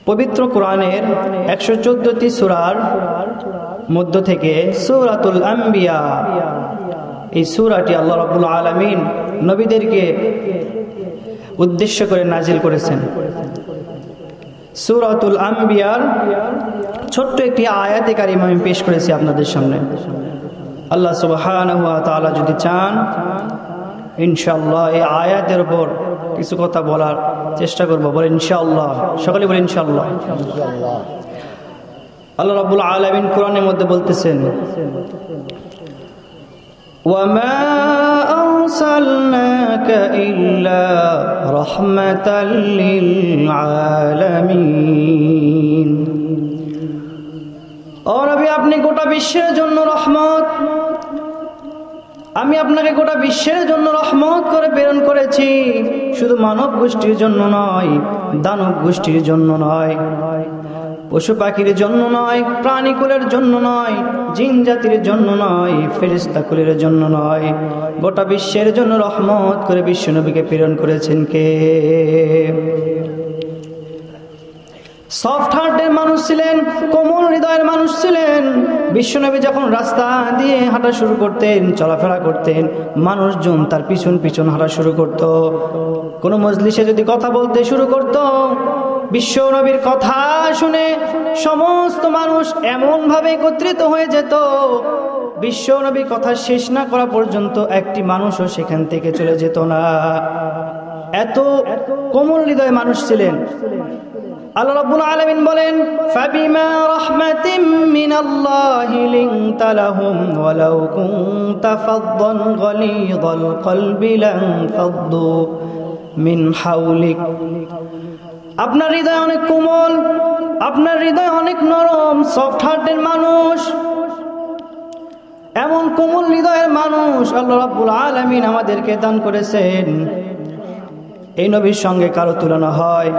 পবিত্র কোরআনের 114টি সূরার মধ্য থেকে সূরাতুল আম্বিয়া, এই সূরাটি আল্লাহ রাব্বুল আলামিন নবীদেরকে উদ্দেশ্য করে নাজিল করেছেন। সূরাতুল আম্বিয়ার ছোট্ট একটি আয়াতে কারিমা আমি পেশ করেছি আপনাদের সামনে। আল্লাহ সুবহানাহু ওয়া তাআলা যদি চান, ইনশাআল্লাহ এই আয়াতের উপর কিছু কথা বলার চেষ্টা করব। বলেন ইনশাআল্লাহ, সকলে বলেন ইনশাআল্লাহ। আল্লাহ রাব্বুল আলামিন কোরআনের মধ্যে বলতেছেন, ওয়ামা আরসালনাকা ইল্লা রাহমাতাল লিল আলামিন। ও নবী, আপনি গোটা বিশ্বের জন্য রহমত। আমি আপনাকে গোটা বিশ্বের জন্য রহমত করে প্রেরণ করেছি, শুধু মানব গোষ্ঠীর জন্য নয়, দানব গোষ্ঠীর জন্য নয়, পশু পাখির জন্য নয়, প্রাণীকুলের জন্য নয়, জিন জাতির জন্য নয়, ফেরেশতা কুলের জন্য নয়, গোটা বিশ্বের জন্য রহমত করে বিশ্ব নবীকে প্রেরণ করেছেন কে? সফট হার্টের মানুষ ছিলেন, কোমল হৃদয়ের মানুষ ছিলেন। বিশ্বনবী যখন রাস্তা দিয়ে হাঁটা শুরু করতেন, চলাফেরা করতেন, মানুষজন তার পিছন পিছন হাঁটা শুরু করত। কোনো মজলিসে যদি কথা বলতে শুরু করত, বিশ্বনবীর কথা শুনে সমস্ত মানুষ এমন ভাবে একত্রিত হয়ে যেত, বিশ্বনবীর কথা শেষ না করা পর্যন্ত একটি মানুষও সেখান থেকে চলে যেত না। এত কোমল হৃদয় মানুষ ছিলেন। আল্লাহ রাব্বুল আলামিন বলেন, ফাবিমা রাহমাতিম মিনাল্লাহি লিনতা লাহুম ওয়ালাউ কুনতা ফাদদান গালিযাল কলবি লানফাদ্দু মিন হাওলিক। আপনার হৃদয় অনেক কোমল, আপনার হৃদয় অনেক নরম, সফট হার্টের মানুষ, এমন কোমল হৃদয়ের মানুষ আল্লাহ রাব্বুল আলামিন আমাদেরকে দান করেছেন। এই নবীর সঙ্গে কারো তুলনা হয়?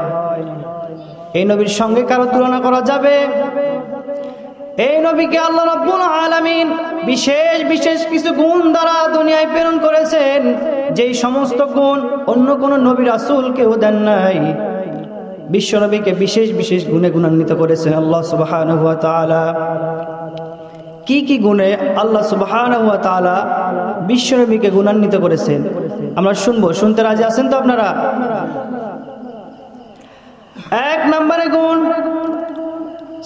এই নবীর সঙ্গে কারো তুলনা করা যাবে? এই নবীকে আল্লাহ রাব্বুল আলামিন বিশেষ বিশেষ কিছু গুণ দ্বারা দুনিয়ায় প্রেরণ করেছেন, যেই সমস্ত গুণ অন্য কোন নবী রাসূল কেউ দেন নাই। বিশ্ব নবীকে বিশেষ বিশেষ গুণে গুণান্বিত করেছেন আল্লাহ সুবহানাহু ওয়া তাআলা। কি কি গুণে আল্লাহ সুবহানাহু ওয়া তাআলা বিশ্ব নবীকে গুণান্বিত করেছেন আমরা শুনবো। শুনতে রাজি আছেন তো আপনারা? এক নম্বরে গুণ,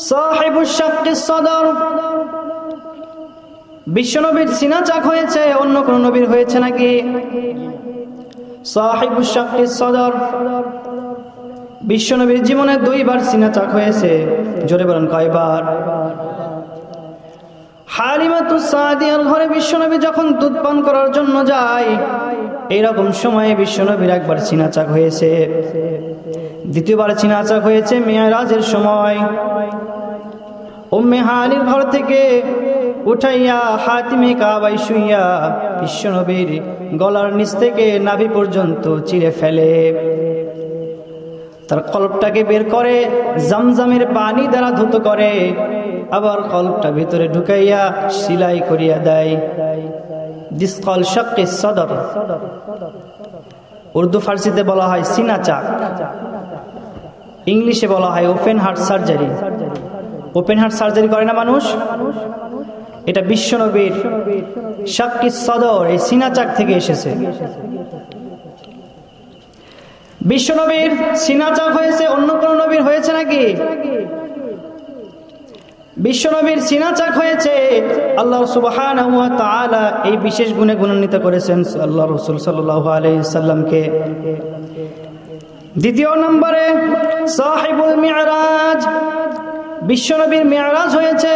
সাহিবুশ শাক্কিস সদর। বিশ্বনবীর সিনা চাক হয়েছে, অন্য কোন নবীর হয়েছে নাকি? সাহিবুশ শাক্কিস সদর। বিশ্বনবীর জীবনে 2 বার সিনা চাক হয়েছে। জোরে বলেন কয়বার? হালিমাতুস সাদিয়ার ঘরে বিশ্বনবী যখন দুধ পান করার জন্য যায়, এইরকম সময়ে বিশ্বনবীর একবার সিনা চাক হয়েছে। দ্বিতীয়বার সিনা চাক হয়েছে মিরাজের সময়। উম্মে হানির ঘর থেকে উঠাইয়া হাতিমে কাবায় শুইয়া বিশ্বনবীর গলার নিচ থেকে নাভি পর্যন্ত চিরে ফেলে, তার কলবটাকে বের করে জমজমের পানি দ্বারা ধৌত করে, আবার কলবটা ভিতরে ঢুকাইয়া সেলাই করিয়া দেয়। দিস কল শাক্কিস সদর। উর্দু ফার্সিতে বলা হয় সিনা চাক, ইংলিশে বলা হয় open heart surgery. Open heart surgery করে না মানুষ? এটা বিশ্বনবীর শাক্কিস সদর, এই সিনা চাক থেকে এসেছে। বিশ্বনবীর সিনা চাক হয়েছে, অন্য কোন নবীর হয়েছে নাকি? বিশ্বনবীর সিনা চাক হয়েছে। আল্লাহ সুবহানাহু ওয়া তাআলা এই বিশেষ গুণে গুণান্বিত করেছেন আল্লাহ রাসূল সাল্লাল্লাহু আলাইহি সাল্লামকে। দ্বিতীয় নম্বরে সাহিবুল মিরাজ। বিশ্বনবীর মিরাজ হয়েছে,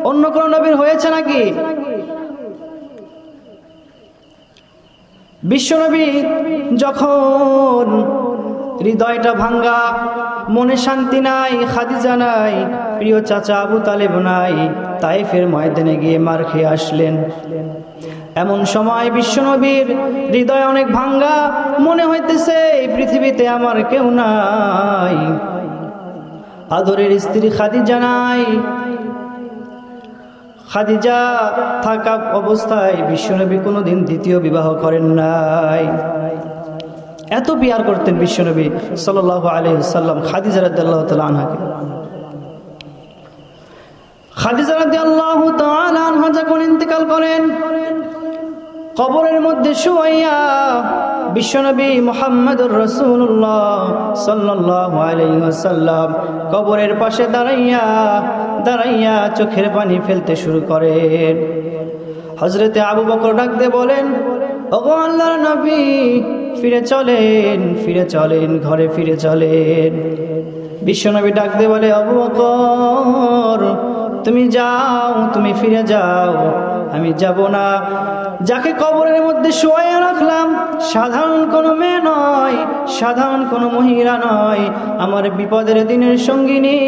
অন্য কোন নবীর হয়েছে নাকি? বিশ্বনবী যখন হৃদয়টা ভাঙ্গা, মনে শান্তি নাই, খাদিজা নাই, প্রিয় চাচা আবু তালেব নাই, তায়েফের ময়দানে গিয়ে মার খেয়ে আসলেন। এমন সময় বিশ্বনবীর হৃদয় অনেক ভাঙ্গা, মনে হইতেছে এই পৃথিবীতে আমার কেউ নাই, আদরের স্ত্রী খাদিজা নাই। খাদিজা থাকা অবস্থায় বিশ্বনবী কোনোদিন দ্বিতীয় বিবাহ করেন নাই। এত পিয়ার করতেন বিশ্বনবী সাল্লাল্লাহু আলাইহি ওয়াসাল্লাম খাদিজা রাদিয়াল্লাহু তাআলা আনহাকে। খাদিজা রাদিয়াল্লাহু তাআলা আনহা যখন ইন্তেকাল করেন, কবরের মধ্যে শুয়াইয়া বিশ্বনবী মুহাম্মদুর রাসূলুল্লাহ সাল্লাল্লাহু আলাইহি ওয়াসাল্লাম কবরের পাশে দাঁড়াইয়া চোখের পানি ফেলতে শুরু করেন। হযরতে আবু বকর ডাক দিয়ে বলেন, ওগো আল্লাহর নবী, ফিরে চলেন, ঘরে ফিরে চলেন। বিশ্বনবী ডাক দিয়ে বলে, আবু বকর তুমি যাও, তুমি ফিরে যাও, আমি যাব না। যাকে কবরের মধ্যে শোয়াইয়া রাখলাম সাধারণ কোনো মেয়ে নয়, সাধারণ কোনো মহিলা নয়, আমার বিপদের দিনের সঙ্গিনী,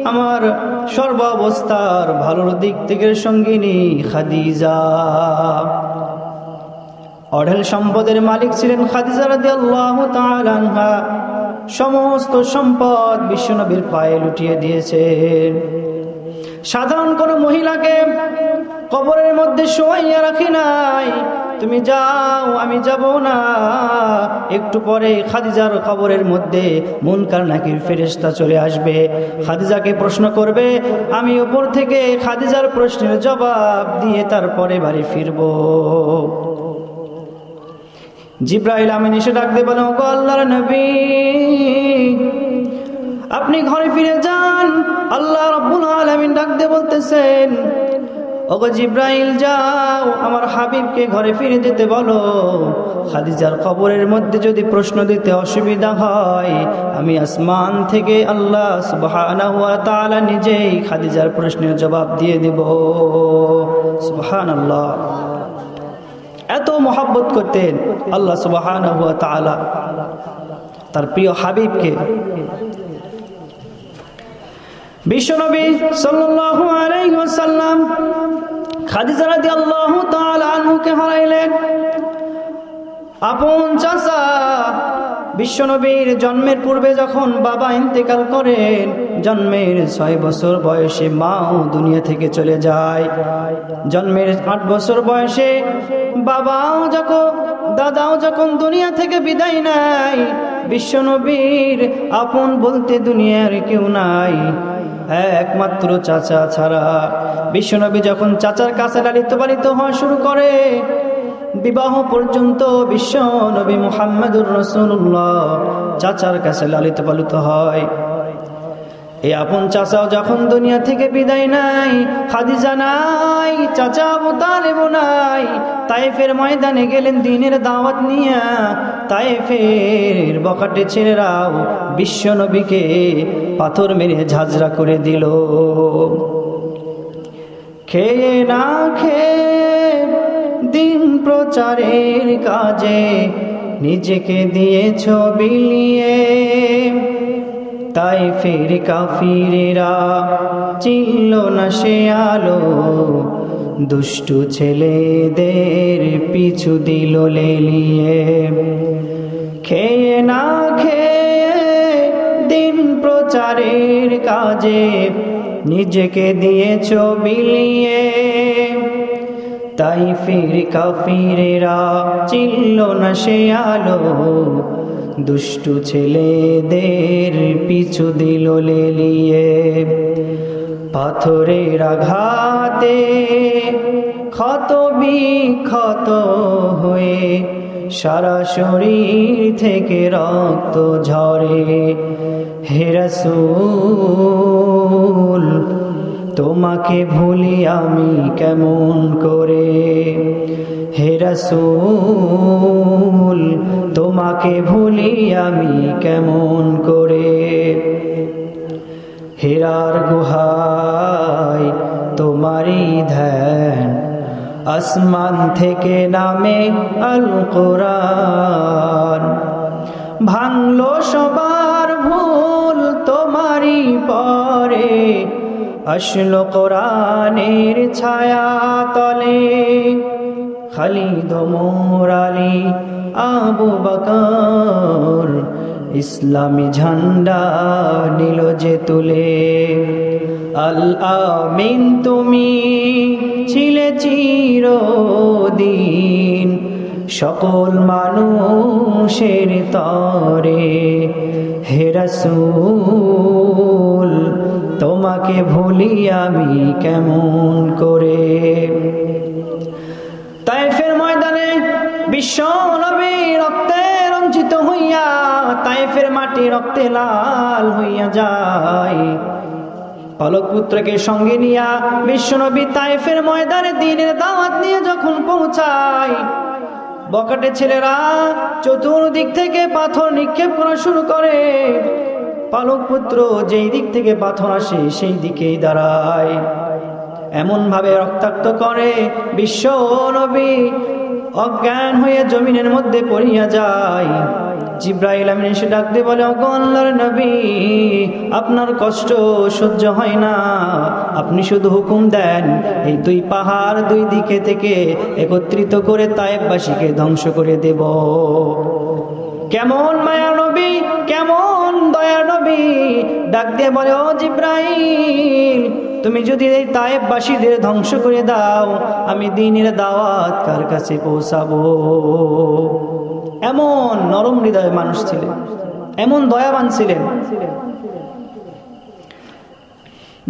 আমার সর্বাবস্থার ভালোর দিক থেকে সঙ্গিনী খাদিজা। অঢেল সম্পদের মালিক ছিলেন খাদিজা রাদিয়াল্লাহু তাআলা আনহা। সমস্ত সম্পদ বিশ্বনবীর পায়ে লুটিয়ে দিয়েছেন। সাধারণ কোন মহিলাকে কবরের মধ্যে শোয়াইয়া রাখি নাই, তুমি যাও, আমি যাব না। একটু পরে খাদিজার কবরের মধ্যে মুনকার নাকির ফেরেশতা চলে আসবে, খাদিজাকে প্রশ্ন করবে, আমি উপর থেকে খাদিজার প্রশ্নের জবাব দিয়ে তারপরে বাড়ি ফিরব। জিবরাইল আমিন এসে ডাক দিয়ে বলেন, ওগো আল্লাহর নবী, আপনি ঘরে ফিরে যান। আল্লাহ রাব্বুল আলামিন ডাক দিয়ে বলতেছেন, ওগো জিবরাইল যাও, আমার হাবিবকে ঘরে ফিরে যেতে বলো। খাদিজার কবরের মধ্যে যদি প্রশ্ন দিতে অসুবিধা হয়, আমি আসমান থেকে আল্লাহ সুবহানাহু ওয়া তাআলা নিজেই খাদিজার প্রশ্নের জবাব দিয়ে দেব। সুবহানাল্লাহ। এত মহব্বত করতেন আল্লাহ সুবহানাহু ওয়া তাআলা তার প্রিয় হাবিবকে। বিশ্বনবী সাল্লাল্লাহু আলাইহি ওয়াসাল্লাম খাদিজা রাদিয়াল্লাহু তাআলা আনহাকে হারাইলেন। আপন চাচা বিশ্বনবীর জন্মের পূর্বে যখন বাবা ইন্তেকাল করেন, জন্মের 6 বছর বয়সে মাও দুনিয়া থেকে চলে যায়। জন্মের 8 বছর বয়সে দাদাও যখন দুনিয়া থেকে বিদায় নেয়, বিশ্বনবীর আপন বলতে দুনিয়ার কেউ নাই, একমাত্র চাচা ছাড়া। বিশ্বনবী যখন চাচার কাছে লালিত পালিত হওয়া শুরু করে, বিবাহ পর্যন্ত বিশ্বনবী মুহাম্মদুর রাসূলুল্লাহ চাচার কাছে লালিত পালিত হয়। এই আপন চাচাও যখন দুনিয়া থেকে বিদায় নাই, খাদিজা নাই, চাচা আবু তালেব নাই, তায়েফের ময়দানে গেলেন দ্বীনের দাওয়াত নিয়ে। তায়েফের বখাটে ছেলেরাও বিশ্বনবীকে পাথর মেরে ঝাঁঝরা করে দিল। খেয়ে না খেয়ে দিন প্রচারের কাজে নিজেকে দিয়েছ বিলিয়ে, তায়েফের কাফিরেরা চিনল না সে আলো, দুষ্টু ছেলেদের পিছু দিল লেলিয়ে। খেয়ে না খেয়ে দিন প্রচারের কাজে নিজেকে দিয়েছ বিলিয়ে, তায়েফের কাফিরেরা চিনল না সে আলো, দুষ্টু ছেলেদের পিছু দিল লেলিয়ে। পাথরের আঘাতে ক্ষত বিক্ষত হয়ে সারা শরীর থেকে রক্ত ঝরে। হে রাসূল তোমাকে ভুলি আমি কেমন করে, হে রাসূল তোমাকে ভুলি আমি কেমন করে। হেরার গুহায় তোমারই ধ্যান, আসমান থেকে নামে আল কোরআন। ভাঙলো সবার ভুল তোমারই পরে, আসলো কোরআনের ছায়া তলে। খালিদ ওমর আলী আবু বকর ইসলামী ঝান্ডা নিল যে তুলে। আল আমিন তুমি ছিলে চিরদিন, সকল মানুষের তরে। হে রাসূল তোমাকে ভুলি আমি কেমন করে। তায়েফের ময়দানে বিশ্ব নবী রক্তে রঞ্জিত হইয়া, তায়েফের মাটি রক্তে লাল হইয়া যায়। পালক পুত্রকে সঙ্গে নিয়া বিশ্বনবী তায়েফের ময়দানে দ্বীনের দাওয়াত নিয়ে যখন পৌঁছায়, বকাটে ছেলেরা চতুর্দিক থেকে পাথর নিক্ষেপ করা শুরু করে। পালক পুত্র যেই দিক থেকে পাথর আসে সেই দিকেই দাঁড়ায়, এমন ভাবে রক্তাক্ত করে বিশ্ব নবী অজ্ঞান হয়ে জমিনের মধ্যে পড়িয়া যায়। জিব্রাইল আমিন এসে ডাক দিয়ে বলে, ওগো আল্লাহর নবী, আপনার কষ্ট সহ্য হয় না, আপনি শুধু হুকুম দেন এই দুই পাহাড় দুই দিকে থেকে একত্রিত করে তায়েফবাসীকে ধ্বংস করে দেব। কেমন মায়া নবী, কেমন দয়া নবী, ডাক দিয়ে বলে, ও জিব্রাইল, তুমি যদি এই তায়েফবাসীদের ধ্বংস করে দাও, আমি দ্বীনের দাওয়াত কার কাছে পৌঁছাবো? এমন নরম হৃদয় মানুষ ছিলেন, এমন দয়াবান ছিলেন।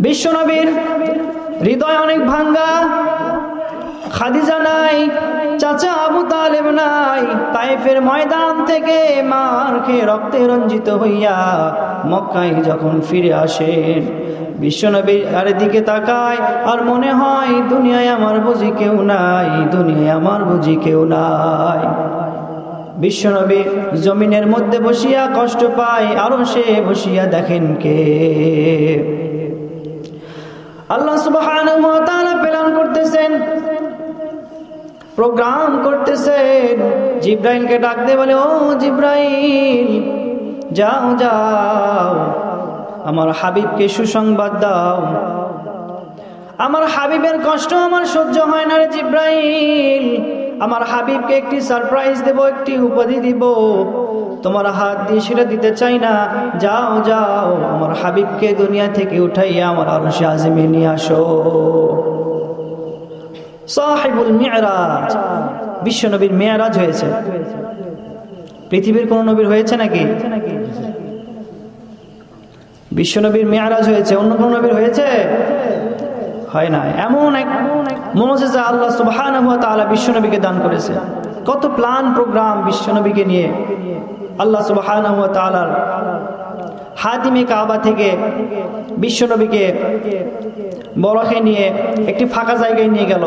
বিশ্বনবীর হৃদয় অনেক ভাঙ্গা। খাদিজা নাই, চাচা আবু তালেব নাই, তায়েফের ময়দান থেকে মার খেয়ে রক্তে রঞ্জিত হইয়া মক্কায় যখন ফিরে আসেন, বিশ্বনবী আর দিকে তাকায় আর মনে হয় দুনিয়ায় আমার বুঝি কেউ নাই, দুনিয়ায় আমার বুঝি কেউ নাই। বিশ্বনবী জমিনের মধ্যে বসিয়া কষ্ট পায়, আরো সে বসিয়া দেখেন কে? আল্লাহ সুবহানাহু ওয়া তাআলা প্ল্যান করতেছেন, প্রোগ্রাম করতেছেন। জিব্রাইলকে ডাক দিয়ে বলে, ও জিব্রাইল, যাও যাও, আমার হাবিবকে সুসংবাদ দাও। আমার হাবিবের কষ্ট আমার সহ্য হয় না রে জিব্রাইল, আমার হাবিবকে একটি সারপ্রাইজ দেব, একটি উপাধি দিব, তোমার হাত দিয়ে সেটা দিতে চাই না। যাও যাও, আমার হাবিবকে দুনিয়া থেকে উঠাইয়া আমার আরশে আজিমে নিয়ে আসো। সাহিবুল মিরাজ, বিশ্বনবীর মেরাজ হয়েছে। পৃথিবীর কোন নবীর হয়েছে নাকি? বিশ্বনবীর মেরাজ হয়েছে, অন্য কোন নবীর হয়েছে? হয় না। এমন এক মুজিজা আল্লাহ সুবহানাহু ওয়া তাআলা বিশ্বনবীকে দান করেছে। কত প্ল্যান প্রোগ্রাম বিশ্বনবীকে নিয়ে। আল্লাহ সুবহানাহু ওয়া তাআলার হাতিমে কাবা থেকে বিশ্বনবীকে বরকে নিয়ে একটি ফাঁকা জায়গায় নিয়ে গেল,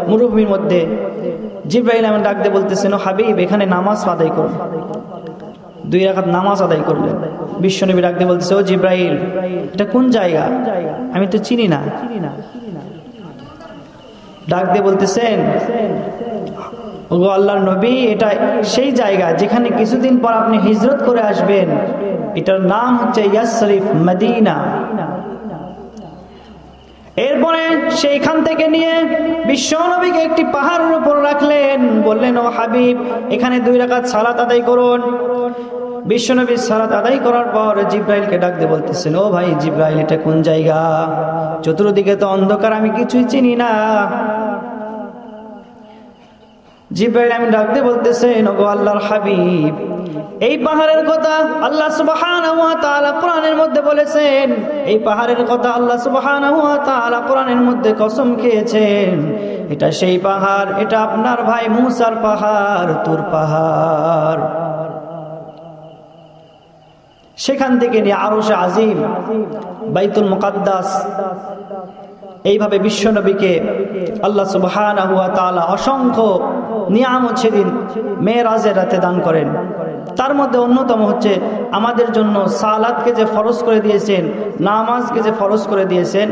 মরুভূমির মধ্যে। জিব্রাইল আমিন ডাক দিয়ে বলতেছেন, ও হাবিব, এখানে নামাজ আদায় করুন। 2 রাকাত নামাজ আদায় করলেন। বিশ্বনবী ডাক দিয়ে বলতেছে, ও জিব্রাইল, এটা কোন জায়গা? আমি তো চিনি না। ডাক দিয়ে বলতেছেন, ওগো আল্লাহর নবী, এটা সেই জায়গা যেখানে কিছুদিন পর আপনি হিজরত করে আসবেন। এটার নাম হচ্ছে ইয়াসরিফ, মদিনা। এরপরে সেইখান থেকে নিয়ে বিশ্বনবীকে একটি পাহাড়ের উপর রাখলেন, বললেন, ও হাবিব, এখানে 2 রাকাত সালাত আদায় করুন। বিশ্বনবী সালাত আদায় করার পর জিব্রাইলকে ডাক দিয়ে বলতেছেন, ও ভাই জিব্রাইল, এটা কোন জায়গা? চতুর্দিকে তো অন্ধকার, আমি কিছুই চিনি না। জিব্রাইল আমিন ডাক দিয়ে বলতেছেন, ওগো আল্লাহর হাবিব, এই পাহাড়ের কথা আল্লাহ সুবহানাহু ওয়া তাআলা কোরআনের মধ্যে বলেছেন। এই পাহাড়ের কথা আল্লাহ সুবহানাহু ওয়া তাআলা কোরআনের মধ্যে কসম খেয়েছেন। এটা সেই পাহাড়, এটা আপনার ভাই মুসার পাহাড়, তুর পাহাড়। সেখান থেকে নিয়ে আরশে আজিম, বাইতুল মুকাদ্দাস, এইভাবে বিশ্বনবীকে আল্লাহ সুবহানাহু ওয়া তাআলা অসংখ্য নিয়ামত সেদিন মেরাজের রাতে দান করেন। তার মধ্যে অন্যতম হচ্ছে আমাদের জন্য সালাতকে যে ফরজ করে দিয়েছেন, নামাজকে যে ফরজ করে দিয়েছেন।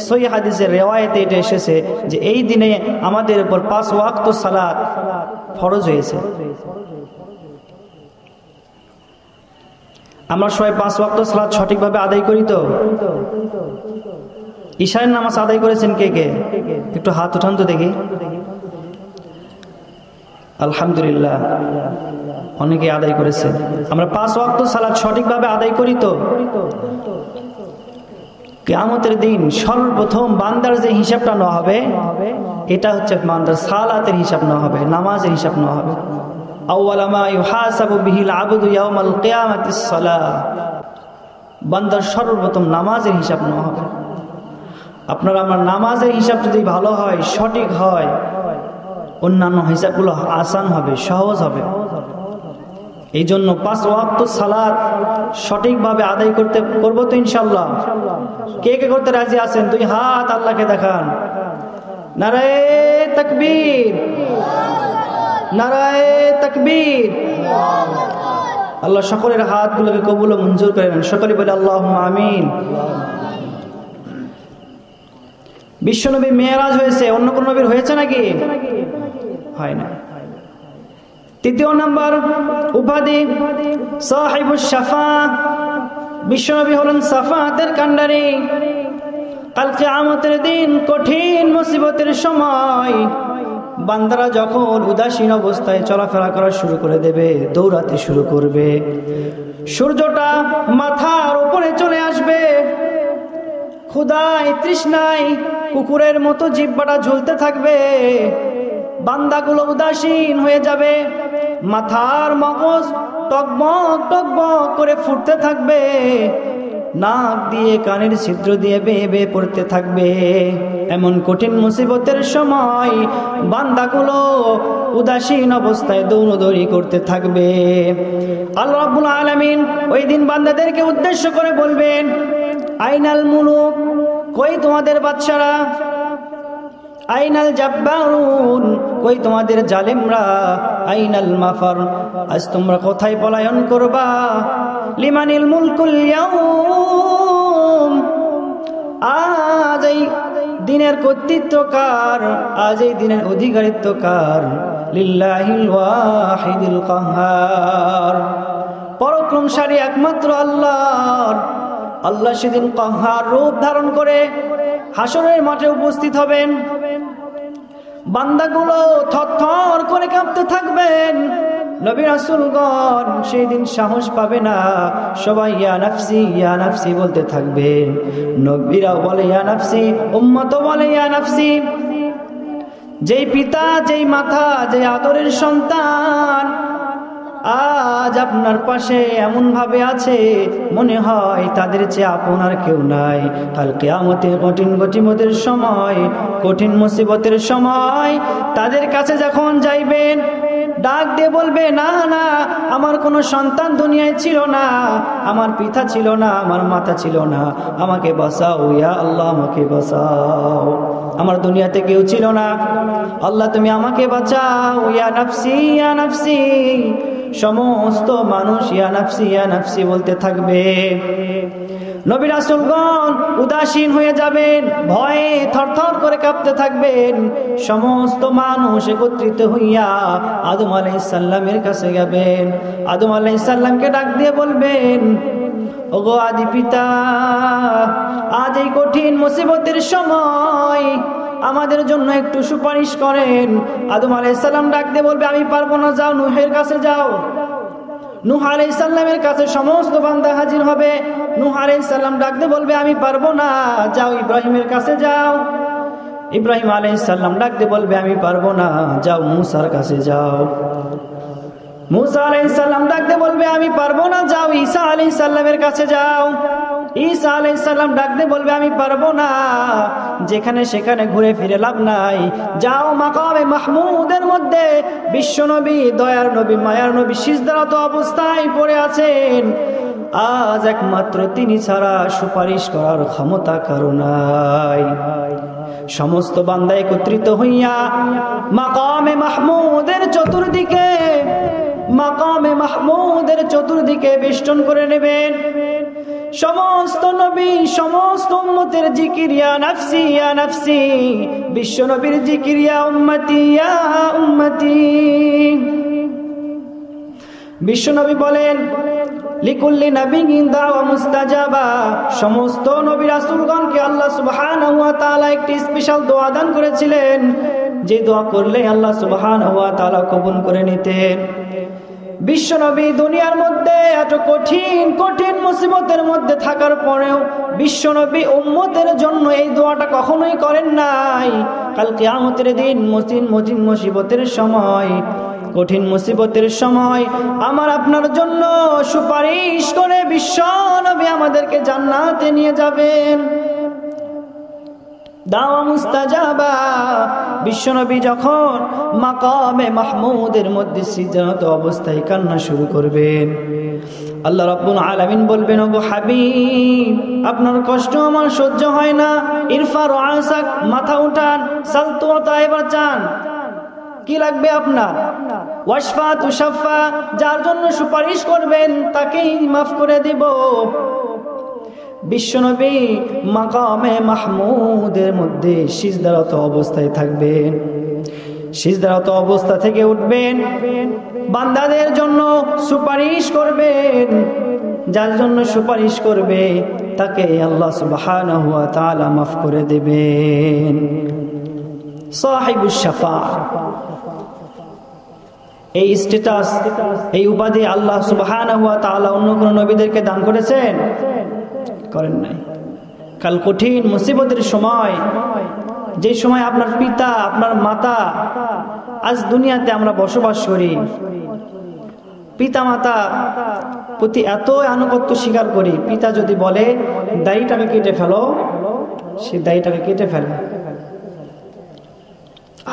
সহিহ হাদিসের রিওয়ায়াতে এটা এসেছে যে এই দিনে আমাদের উপর 5 ওয়াক্ত সালাত ফরজ হয়েছে। আমরা সবাই 5 ওয়াক্ত সালাত সঠিকভাবে আদায় করি তো? ঈশার নামাজ আদায় করেছেন কে কে? একটু হাত উঠান তো দেখি। আলহামদুলিল্লাহ, অনেকে আদায় করেছে। আমরা 5 ওয়াক্ত সালাত সঠিকভাবে আদায় করি তো? কিয়ামতের দিন সর্বপ্রথম বান্দার যে হিসাবটা নেওয়া হবে, এটা হচ্ছে বান্দার সালাতের হিসাব নেওয়া হবে, নামাজের হিসাব নেওয়া হবে। আউয়ালা মা ইউহাসাবু বিহিল আবদু ইয়াউমাল কিয়ামাতিস সালাহ, বান্দার সর্বপ্রথম নামাজের হিসাব নেওয়া হবে। আপনার আমার নামাজের হিসাব যদি ভালো হয়, সঠিক হয়, অন্যান্য হিসাবগুলো আসান হবে, সহজ হবে। এই জন্য 5 ওয়াক্ত সালাত সঠিকভাবে আদায় করবো তো ইনশাল্লাহ। কে কে করতে রাজি আছেন? 2 হাত আল্লাহকে দেখান। নারায়ে তাকবীর, নারায়ে তাকবীর। আল্লাহ সকলের হাতগুলোকে কবুল ও মঞ্জুর করে নেন। সকলে বলে আল্লাহুম্মা আমিন। বিশ্বনবী মেরাজ হয়েছে, অন্য কোন নবীর হয়েছে নাকি? হয় না। 3 নম্বর উপাধি সাহিবুশ শাফাআহ, বিশ্বনবী হলেন শাফাআতের কান্ডারি। কাল কিয়ামতের দিন কঠিন মুসিবতের সময় বান্দারা যখন উদাসীন অবস্থায় চলাফেরা করা শুরু করে দেবে, দৌড়াতে শুরু করবে, সূর্যটা মাথার উপরে চলে আসবে, ক্ষুধায় তৃষ্ণায় কুকুরের মতো জিহ্বাটা ঝুলতে থাকবে, বান্দাগুলো উদাসীন হয়ে যাবে, মাথার মগজ টকবক টকবক করে ফুটতে থাকবে, নাক দিয়ে কানের ছিদ্র দিয়ে বেয়ে বেয়ে পড়তে থাকবে। এমন কঠিন মুসিবতের সময় বান্দাগুলো উদাসীন অবস্থায় দৌড়দৌড়ি করতে থাকবে। আল্লাহ রাব্বুল আলামিন ওই দিন বান্দাদেরকে উদ্দেশ্য করে বলবেন, আইনাল মুলুক, কই তোমাদের বাদশারা? আইনাল জাব্বারুন, কই তোমাদের জালেমরা? আইনাল মাফার, আজ তোমরা কোথায় পলায়ন করবা? লিমানিল মুলকুল ইয়াউম, আজ এই দিনের কর্তৃত্ব কার? আজ এই দিনের অধিকারিত্ব কার? লিল্লাহিল ওয়াহিদিল কাহ্হার, পরাক্রমশালী একমাত্র আল্লাহর। আল্লাহ সেদিন কাহ্হার রূপ ধারণ করে হাসরের মাঠে উপস্থিত হবেন। বান্দাগুলো থরথর করে কাঁপতে থাকবেন। নবী রাসূলগণ সেই দিন সাহস পাবে না, সবাই ইয়া নাফসি বলতে থাকবেন। নবীরাও বলে ইয়া নাফসি, উম্মতও বলে ইয়া নাফসি। যেই পিতা, যেই মাতা, যে আদরের সন্তান আজ আপনার পাশে এমন ভাবে আছে মনে হয় তাদের চেয়ে আপন আর কেউ নাই। কাল কিয়ামতের কঠিন গতিমতের সময়, কঠিন মুসিবতের সময় তাদের কাছে যখন যাইবেন, ডাক দিয়ে বলবে, না না, আমার কোনো সন্তান দুনিয়ায় ছিল না, আমার পিতা ছিল না, আমার মাতা ছিল না, আমাকে বাঁচাও ইয়া আল্লাহ, আমাকে বাঁচাও, আমার দুনিয়াতে কেউ ছিল না, আল্লাহ তুমি আমাকে বাঁচাও। ইয়া নাফসি ইয়া নাফসি, সমস্ত মানুষ ইয়া নাফসি বলতে থাকবে। নবী রাসূলগণ উদাসীন হয়ে যাবেন, ভয়ে থরথর করে কাঁপতে থাকবেন। সমস্ত মানুষ একত্রিত হইয়া আদম আলাইহিস সালামের কাছে যাবেন। আদম আলাইহিস সালামকে ডাক দিয়ে বলবেন, ওগো আদি পিতা, আজ এই কঠিন মুসিবতের সময় আমাদের জন্য একটু সুপারিশ করেন। আদম আলাইহিস সালাম ডাক দিয়ে বলবে, আমি পারবো না, যাও নূহের কাছে যাও। নূহ আলাইহিস সালামের কাছে সমস্ত বান্দা হাজির হবে। নূহ আলাইহিস সালাম ডাক দিয়ে বলবে, আমি পারবো না, যাও ইব্রাহিমের কাছে যাও। ইব্রাহিম আলাইহিস সালাম ডাক দিয়ে বলবে, আমি পারবো না, যাও মূসার কাছে যাও। মূসা আলাইহিস সালাম ডাক দিয়ে বলবে, আমি পারবো না, যাও ঈসা আলাইহিস সালামের কাছে যাও। ঈসা আলাইহিস সালাম ডাক দিয়ে বলবে, আমি পারবো না, যেখানে সেখানে ঘুরে ফিরে লাভ নাই, যাও মাকামে মাহমুদের মধ্যে বিশ্বনবী, দয়ার নবী, মায়ার নবী সিজদারত অবস্থায় পড়ে আছেন। আজ একমাত্র তিনি ছাড়া সুপারিশ করার ক্ষমতা কারো নাই। সমস্ত বান্দা একত্রিত হইয়া মাকামে মাহমুদের চতুর্দিকে বেষ্টন করে নেবেন। সমস্ত নবী, সমস্ত উম্মতের জিকির ইয়া নাফসি ইয়া নাফসি, বিশ্ব নবীর জিকির ইয়া উম্মতি ইয়া উম্মতি। বিশ্ব নবী বলেন, লিকুল্লি নাবিয়্যিন দাওয়া মুস্তাজাবা, সমস্ত নবী রাসূলগণকে আল্লাহ সুবহানাহু ওয়া তাআলা একটি স্পেশাল দোয়া দান করেছিলেন, যে দোয়া করলে আল্লাহ সুবহানাহু ওয়া তাআলা কবুল করে নিতেন। বিশ্বনবী দুনিয়ার মধ্যে এত কঠিন কঠিন মুসিবতের মধ্যে থাকার পরেও বিশ্বনবী উম্মতের জন্য এই দোয়াটা কখনোই করেন নাই। কাল কিয়ামতের দিন মুসিবতের সময়, কঠিন মুসিবতের সময় আমার আপনার জন্য সুপারিশ করে বিশ্বনবী আমাদেরকে জান্নাতে নিয়ে যাবেন। দাওয়া মুস্তাজাবা। বিশ্বনবী যখন মাকামে মাহমুদের মধ্যে সিজদারত অবস্থায় কান্না শুরু করবেন, আল্লাহ রাব্বুল আলামিন বলবেন, ওগো হাবিব, আপনার কষ্ট আমার সহ্য হয় না, ইরফা রাসাক, মাথা উঠান, সালতুতা, এবার চান, কি লাগবে আপনার? ওয়াশফা তুশাফা, যার জন্য সুপারিশ করবেন তাকেই মাফ করে দিব। বিশ্বনবী মাকামে মাহমুদের মধ্যে সিজদারত অবস্থায় থাকবেন। সিজদারত অবস্থা থেকে উঠবেন, বান্দাদের জন্য সুপারিশ করবেন। যার জন্য সুপারিশ করবে তাকে আল্লাহ সুবহানাহু ওয়া তাআলা মাফ করে দেবেন। সাহিবুশ শাফাআহ, এই স্ট্যাটাস, এই উপাধি আল্লাহ সুবহানাহু ওয়া তাআলা অন্য কোন নবীদেরকে দান করেছেন? করেন নাই। কাল কঠিন মুসিবতের সময়, যে সময় আপনার পিতা, আপনার মাতা, আজ দুনিয়াতে আমরা বসবাস করি, পিতা মাতা প্রতি এত আনুগত্য স্বীকার করি, পিতা যদি বলে দাড়িটাকে কেটে ফেলো, সে দাড়িটাকে কেটে ফেলে,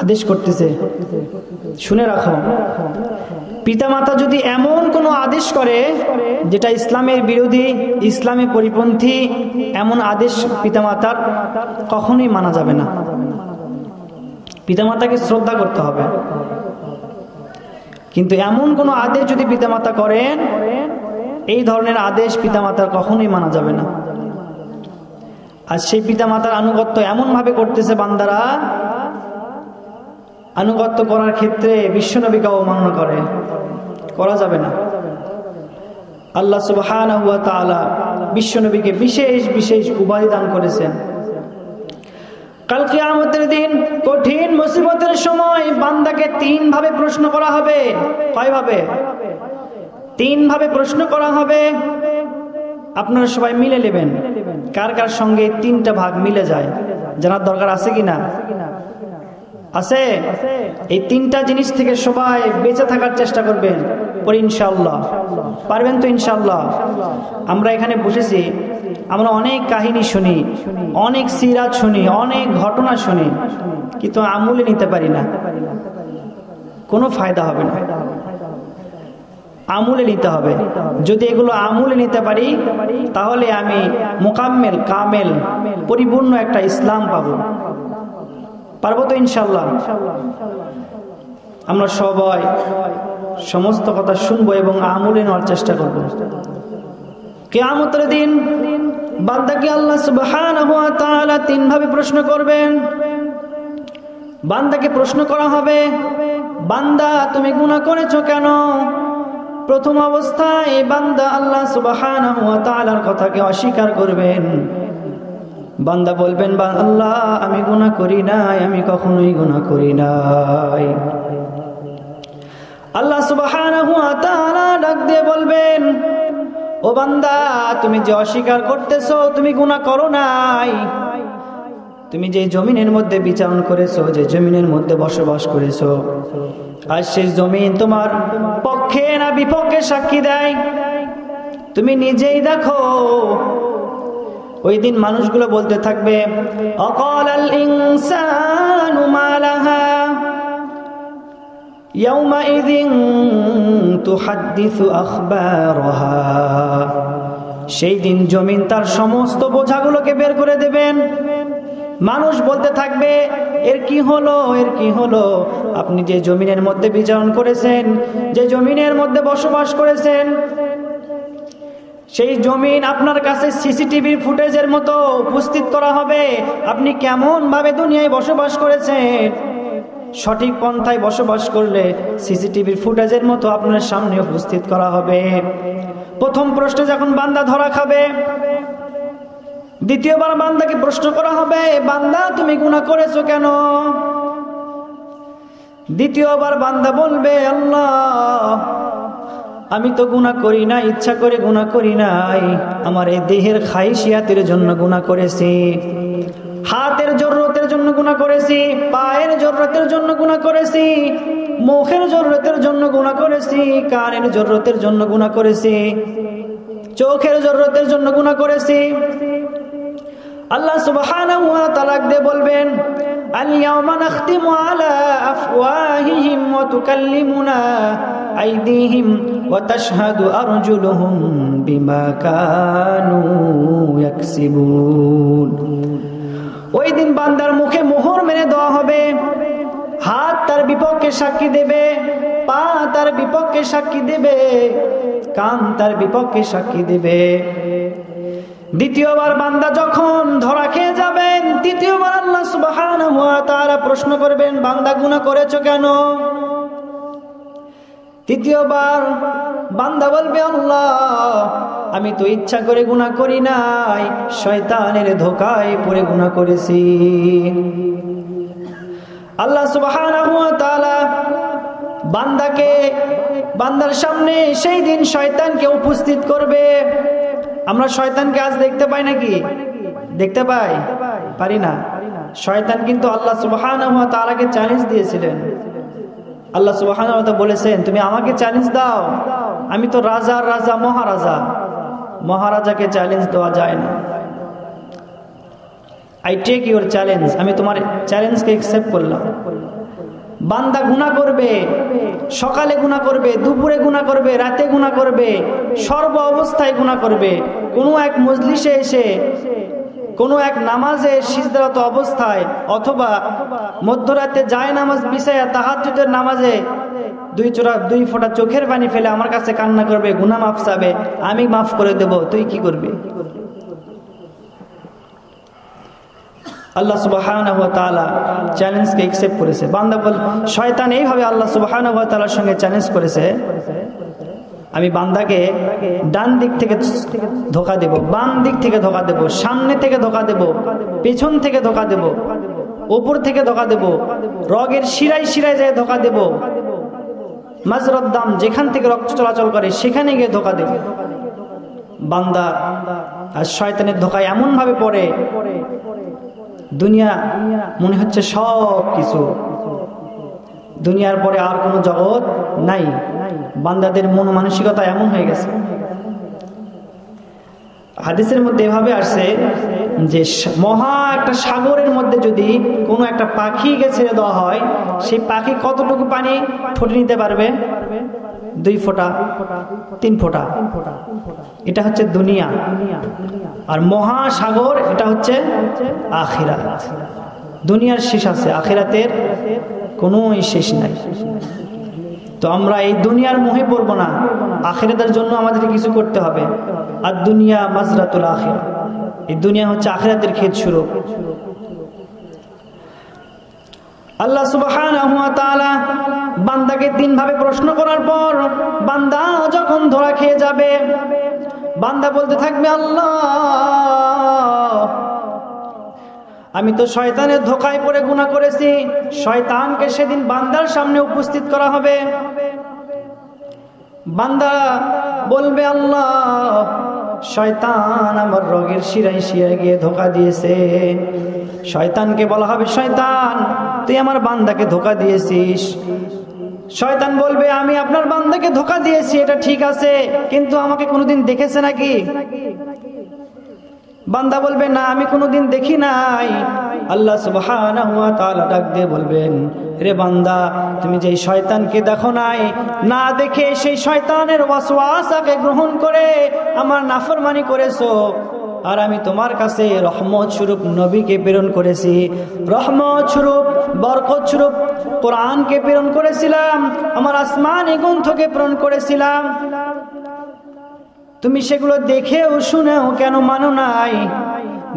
আদেশ করতেছে। শুনে রাখো, পিতামাতা যদি এমন কোনো আদেশ করে যেটা ইসলামের বিরোধী, ইসলামের পরিপন্থী, এমন আদেশ পিতামাতার কখনোই মানা যাবে না। পিতামাতাকে শ্রদ্ধা করতে হবে, কিন্তু এমন কোনো আদেশ যদি পিতামাতা করেন, এই ধরনের আদেশ পিতামাতার কখনোই মানা যাবে না। আর সেই পিতামাতার আনুগত্য এমন ভাবে করতেছে বান্দারা, আনুগত্য করার ক্ষেত্রে বিশ্বনবীকে অবমাননা করে, করা যাবে না। আল্লাহ সুবহানাহু ওয়া তাআলা বিশ্বনবীকে বিশেষ বিশেষ উপাধি দান করেছেন। কাল কিয়ামতের দিন কঠিন মুসিবতের সময় বান্দাকে তিন ভাবে প্রশ্ন করা হবে। কয়ভাবে? তিন ভাবে প্রশ্ন করা হবে। আপনারা সবাই মিলে নেবেন কার কার সঙ্গে তিনটা ভাগ মিলে যায়, জানার দরকার আছে কিনা? আছে? এই তিনটা জিনিস থেকে সবাই বেঁচে থাকার চেষ্টা করবেন, পরে ইনশাআল্লাহ পারবেন তো ইনশাআল্লাহ। আমরা এখানে বসেছি, আমরা অনেক কাহিনী শুনি, অনেক সিরাত শুনি, অনেক ঘটনা শুনি, কিন্তু আমলে নিতে পারি না, কোনো ফায়দা হবে না। আমলে নিতে হবে। যদি এগুলো আমলে নিতে পারি তাহলে আমি মোকাম্মেল, কামেল, পরিপূর্ণ একটা ইসলাম পাবো। পারবো তো ইনশাআল্লাহ? আমরা সবাই সমস্ত কথা শুনবো এবং আমলে নেওয়ার চেষ্টা করব। কিয়ামতের দিন বান্দাকে আল্লাহ সুবহানাহু ওয়া তাআলা তিন ভাবে প্রশ্ন করবেন। বান্দাকে প্রশ্ন করা হবে, বান্দা তুমি গুনাহ করেছো কেন? প্রথম অবস্থায় বান্দা আল্লাহ সুবহানাহু ওয়া তাআলার কথাকে অস্বীকার করবেন। বান্দা বলবেন, আল্লাহ আমি গুনাহ করি নাই, আমি কখনোই গুনাহ করি নাই। আল্লাহ সুবহানাহু ওয়া তাআলা ডাক দিয়ে বলবেন, ও বান্দা তুমি যে অস্বীকার করতেছো তুমি গুনাহ করো নাই, তুমি যে জমিনের মধ্যে বিচরণ করেছো, যে জমিনের মধ্যে বসবাস করেছো, আর সেই জমিন তোমার পক্ষে না বিপক্ষে সাক্ষী দেয় তুমি নিজেই দেখো। ওই দিন মানুষগুলো বলতে থাকবে, অকালাল ইনসানু মা লাহা ইয়াউমাইযিন তুহাদ্দিসু আখবারাহা। সেই দিন জমিন তার সমস্ত বোঝাগুলোকে বের করে দেবেন। মানুষ বলতে থাকবে, এর কি হলো, এর কি হলো? আপনি যে জমিনের মধ্যে বিচরণ করেছেন, যে জমিনের মধ্যে বসবাস করেছেন, সেই জমিন আপনার কাছে সিসিটিভির ফুটেজের মতো উপস্থিত করা হবে। আপনি কেমন ভাবে দুনিয়ায় বসবাস করেছেন, সঠিক পন্থায় বসবাস করলে সিসিটিভির ফুটেজের মতো আপনার সামনে উপস্থিত করা হবে। প্রথম প্রশ্নে যখন বান্দা ধরা খাবে, দ্বিতীয়বার বান্দাকে প্রশ্ন করা হবে, বান্দা তুমি গুনাহ করেছো কেন? দ্বিতীয়বার বান্দা বলবে, আল্লাহ আমি তো গুনাহ করি না, ইচ্ছা করে গুনাহ করি নাই, আমার এই দেহের খাইশিয়াতের জন্য গুনাহ করেছি, হাতের জরুরতের জন্য গুনাহ করেছি, পায়ের জরুরতের জন্য গুনাহ করেছি, মুখের জরুরতের জন্য গুনাহ করেছি, কানের জরুরতের জন্য গুনাহ করেছি, চোখের জরুরতের জন্য গুনাহ করেছি। আল্লাহ সুবহানাহু ওয়া তাআলা বলবেন, আল-ইয়াওমা নাখতিমু আলা আফওয়াহিহিম ওয়া তুকাল্লিমুনা আইদিহিম ওয়া তাশহাদু আরজুলুহুম বিমা কানু ইয়াকসিবুন। ওই দিন বান্দার মুখে মোহর মেরে দেওয়া হবে, হাত তার বিপক্ষে সাক্ষী দেবে, পা তার বিপক্ষে সাক্ষী দেবে, কান তার বিপক্ষে সাক্ষী দেবে। দ্বিতীয়বার বান্দা যখন ধরা খেয়ে যাবেন, তৃতীয়বার আল্লাহ সুবহানাহু ওয়া তাআলা প্রশ্ন করবেন, বান্দা গুনাহ করেছো কেন? তৃতীয়বার বান্দা বলবে, আল্লাহ আমি তো ইচ্ছা করে গুনাহ করি নাই, শয়তানের ধোঁকায় পড়ে গুনাহ করেছি। আল্লাহ সুবহানাহু ওয়া তাআলা বান্দার সামনে সেই দিন শয়তানকে উপস্থিত করবে। আমরা শয়তানকে আজ দেখতে পাই নাকি? দেখতে পারি না। শয়তান কিন্তু আল্লাহ সুবহানাহু ওয়া তাআলাকে চ্যালেঞ্জ দিয়েছিলেন। আল্লাহ সুবহানাহু ওয়া তাআলা বলেছেন, তুমি আমাকে চ্যালেঞ্জ দাও, আমি তো রাজার রাজা, মহারাজাকে চ্যালেঞ্জ দেওয়া যায় না। আই টেক ইউর চ্যালেঞ্জ, আমি তোমার চ্যালেঞ্জকে অ্যাকসেপ্ট করলাম। বান্দা গুনাহ করবে, সকালে গুনাহ করবে, দুপুরে গুনাহ করবে, রাতে গুনাহ করবে, সর্ব অবস্থায় গুনাহ করবে। কোনো এক মজলিসে এসে, কোনো এক নামাজে সিজদারত অবস্থায়, অথবা মধ্যরাতে যায় নামাজ বিছায়া তাহাজ্জুদের নামাজে দুই ফোঁটা চোখের পানি ফেলে আমার কাছে কান্না করবে, গুনাহ মাফ চাবে, আমি মাফ করে দেব, তুই কি করবি? আল্লাহ সুবহানাহু ওয়া তাআলা চ্যালেঞ্জকে অ্যাকসেপ্ট করেছে। বান্দা বল, শয়তান এইভাবে আল্লাহ সুবহানাহু ওয়া তাআলার সঙ্গে চ্যালেঞ্জ করেছে, আমি বান্দাকে ডান দিক থেকে ধোঁকা দেব, বাম দিক থেকে ধোঁকা দেব, সামনে থেকে ধোঁকা দেব, পেছন থেকে ধোঁকা দেব, উপর থেকে ধোঁকা দেব, রগের শিরায় শিরায় যায় ধোঁকা দেব, মাজরাদ দাম যেখান থেকে রক্ত চলাচল করে সেখানে গিয়ে ধোঁকা দেব। বান্দা আর শয়তানের ধোঁকায় এমন ভাবে পড়ে, দুনিয়া মনে হচ্ছে সব কিছু, দুনিয়ার পরে আর কোনো জগৎ নাই। বান্দাদের মন মানসিকতা এমন হয়ে গেছে। হাদিসের মধ্যে এভাবে আসছে যে মহা একটা সাগরের মধ্যে যদি কোনো একটা পাখিকে ছেড়ে দেওয়া হয়, সেই পাখি কতটুকু পানি ঠোঁটে নিতে পারবে? 2 ফোঁটা, 3 ফোঁটা। এটা হচ্ছে দুনিয়া। আর মহাসাগর এটা হচ্ছে আখিরাত। দুনিয়ার শেষ আছে, আখিরাতের কোনো শেষ নাই। তো আমরা এই দুনিয়ার মোহে পড়ব না, আখিরাতের জন্য আমাদের কিছু করতে হবে। আর দুনিয়া মাজরাতুল আখিরা, এই দুনিয়া হচ্ছে আখিরাতের ক্ষেত স্বরূপ। আল্লাহ সুবহানাহু ওয়া তাআলা বান্দাকে 3 ভাবে প্রশ্ন করার পর বান্দা যখন ধরা খেয়ে যাবে, বান্দা বলতে থাকবে, আল্লাহ আমি তো শয়তানের ধোঁকায় পড়ে গুনাহ করেছি। শয়তানকে সেদিন বান্দার সামনে উপস্থিত করা হবে। বান্দা বলবে, আল্লাহ শয়তান আমার রগের শিরায় শিরায় গিয়ে ধোঁকা দিয়েছে। শয়তানকে বলা হবে, শয়তান তুই আমার বান্দাকে ধোঁকা দিয়েছিস। শয়তান বলবে, আমি আপনার বান্দাকে ধোঁকা দিয়েছি এটা ঠিক আছে, কিন্তু আমাকে কোনোদিন দেখেছে নাকি? বান্দা বলবে, না আমি কোনোদিন দেখি নাই। আল্লাহ সুবহানাহু ওয়া তাআলা ডাক দিয়ে বলবেন, রে বান্দা তুমি যেই শয়তানকে দেখো নাই, না দেখে সেই শয়তানের ওয়াসওয়াসাকে গ্রহণ করে আমার নাফরমানি করেছো, আর আমি তোমার কাছে রহমত স্বরূপ নবীকে প্রেরণ করেছি, রহমত স্বরূপ বরকত স্বরূপ কোরআনকে প্রেরণ করেছিলাম, আমার আসমানী গ্রন্থকে প্রেরণ করেছিলাম, তুমি সেগুলো দেখেও শুনেও কেন মানো নাই?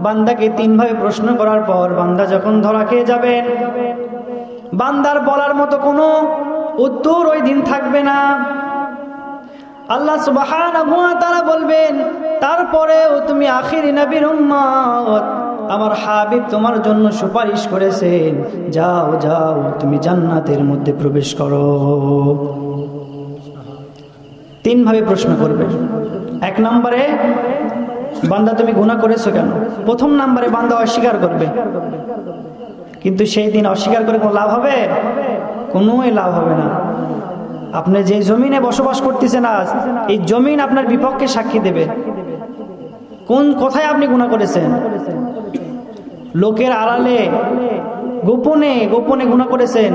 বান্দাকে 3 ভাবে প্রশ্ন করার পর বান্দা যখন ধরা খেয়ে যাবেন, বান্দার বলার মতো কোনো উত্তর ওই দিন থাকবে না। আল্লাহ সুবহানাহু ওয়া তাআলা বলবেন, তারপরেও তুমি আখিরি নবীর উম্মত, আমার হাবিব তোমার জন্য সুপারিশ করেছেন, যাও যাও তুমি জান্নাতের মধ্যে প্রবেশ করো। তিন ভাবে প্রশ্ন করবে। এক নম্বরে, বান্দা তুমি গুনাহ করেছো কেন? প্রথম নম্বরে বান্দা অস্বীকার করবে, কিন্তু সেই দিন অস্বীকার করে কোনো লাভ হবে? কোনোই লাভ হবে না। আপনি যে জমিনে বসবাস করতেছেন আজ, এই জমিন আপনার বিপক্ষে সাক্ষী দেবে কোন কোথায় আপনি গুনাহ করেছেন। লোকের আড়ালে গোপনে গোপনে গুনাহ করেছেন,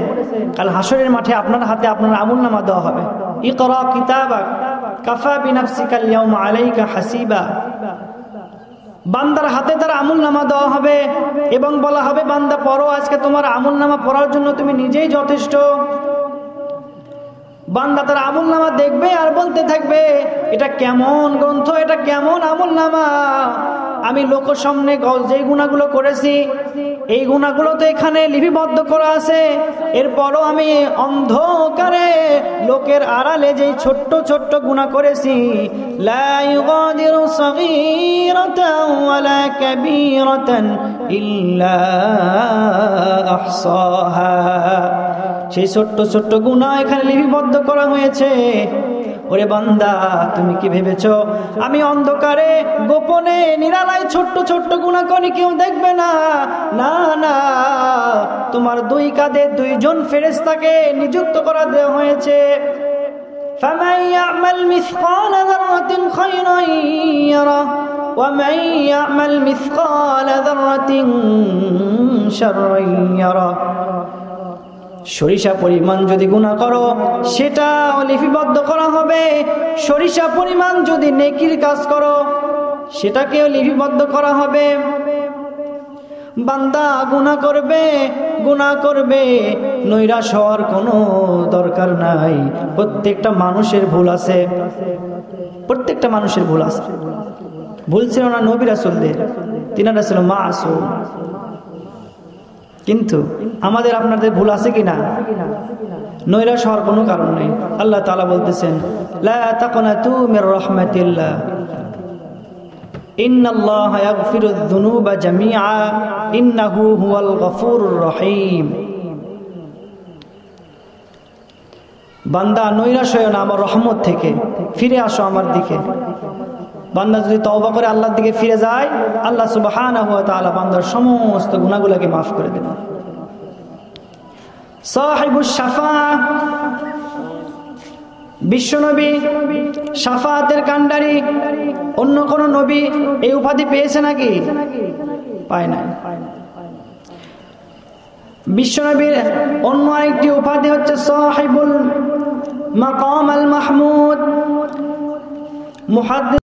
কাল হাসরের মাঠে আপনার হাতে আপনার আমলনামা দেওয়া হবে। ইকরা কিতাবাক কাফা বিনাফসিকাল ইয়াউমা আলাইকা হাসিবা। বান্দার হাতে তার আমলনামা দেওয়া হবে এবং বলা হবে, বান্দা পড়ো, আজকে তোমার আমলনামা পড়ার জন্য তুমি নিজেই যথেষ্ট। বান্দা তার আমলনামা দেখবে আর বলতে থাকবে, এটা কেমন গ্রন্থ, এটা কেমন আমলনামা। আমি লোকের সামনে যে গুনাহগুলো করেছি, এই গুনাহগুলো তো এখানে লিপিবদ্ধ করা আছে, এরপরও আমি অন্ধকারে লোকের আড়ালে যে ছোট্ট ছোট্ট গুনাহ করেছি, লা ইউগাদিরু সগীরাতান ওয়ালা কাবীরাতান ইল্লা আহসাহা। সেই ছোট্ট ছোট্ট গুনাহ এখানে লিপিবদ্ধ করা হয়েছে। ওরে বান্দা, তুমি কি ভেবেছো আমি অন্ধকারে গোপনে নিরালায় ছোট্ট ছোট্ট গুনাহ করি, কেউ দেখবে না? না না, তোমার দুই কাঁধে দুইজন ফেরেশতাকে নিযুক্ত করা দেওয়া হয়েছে। ফামান ইয়ামাল মিসকাল যাররাতিন খায়রান ইয়ারা ওয়া মান ইয়ামাল মিসকাল যাররাতিন শাররান ইয়ারা। সরিষা পরিমাণ যদি গুনাহ করো, সেটা লিপিবদ্ধ করা হবে। সরিষা পরিমাণ যদি নেকির কাজ করো, সেটাকেও লিপিবদ্ধ করা হবে। বান্দা গুনাহ করবে, নৈরাশ হওয়ার কোনো দরকার নাই। প্রত্যেকটা মানুষের ভুল আছে, প্রত্যেকটা মানুষের ভুল আছে। ভুল ছিল না নবী রাসূলদের, তিনারা ছিল মাসুম। কিন্তু আমাদের আপনাদের ভুল আছে কিনা? নৈরাশ হওয়ার কোনো কারণ নেই। আল্লাহ তাআলা বলতেছেন, লা তাকনাতু মির রাহমাতিল্লাহ ইন্নাল্লাহা ইয়াগফিরুয যুনুবা জামিআ ইন্নাহু হুয়াল গফুরুর রহিম। বান্দা নৈরাশ হয় না আমার রহমত থেকে, ফিরে আসো আমার দিকে। বান্দা যদি তওবা করে আল্লাহর দিকে ফিরে যায়, আল্লাহ সুবহানাহু ওয়া তাআলা বান্দার সমস্ত গুনাহগুলোকে মাফ করে দেবেন। সাহিবুশ শাফাআহ, বিশ্বনবী শাফাআতের কান্ডারি। অন্য কোন নবী এই উপাধি পেয়েছে নাকি? পায় না। বিশ্বনবীর অন্য আরেকটি উপাধি হচ্ছে সাহিবুল মাকাম আল মাহমুদ। মুহাদ্দিস